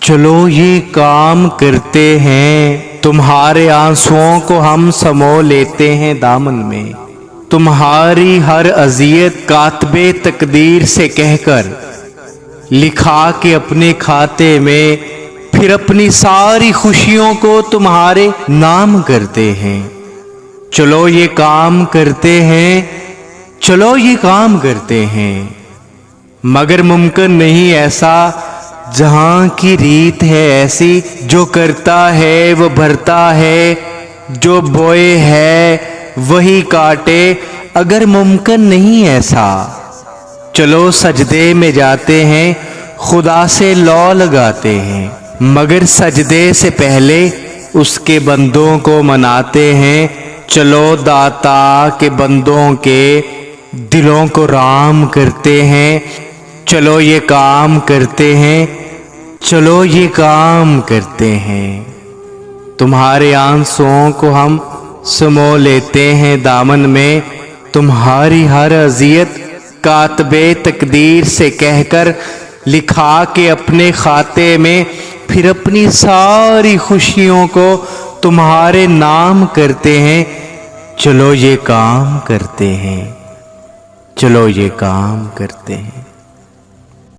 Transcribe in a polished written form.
चलो ये काम करते हैं, तुम्हारे आंसुओं को हम समो लेते हैं दामन में। तुम्हारी हर अजियत कातबे तकदीर से कहकर लिखा के अपने खाते में, फिर अपनी सारी खुशियों को तुम्हारे नाम करते हैं। चलो ये काम करते हैं, चलो ये काम करते हैं, मगर मुमकिन नहीं ऐसा जहां की रीत है ऐसी। जो करता है वो भरता है, जो बोए है वही काटे, अगर मुमकिन नहीं ऐसा। चलो सजदे में जाते हैं, खुदा से लौ लगाते हैं, मगर सजदे से पहले उसके बंदों को मनाते हैं। चलो दाता के बंदों के दिलों को राम करते हैं। चलो ये काम करते हैं, चलो ये काम करते हैं। तुम्हारे आंसुओं को हम समो लेते हैं दामन में। तुम्हारी हर अजियत कातबे तकदीर से कहकर लिखा के अपने खाते में, फिर अपनी सारी खुशियों को तुम्हारे नाम करते हैं। चलो ये काम करते हैं, चलो ये काम करते हैं।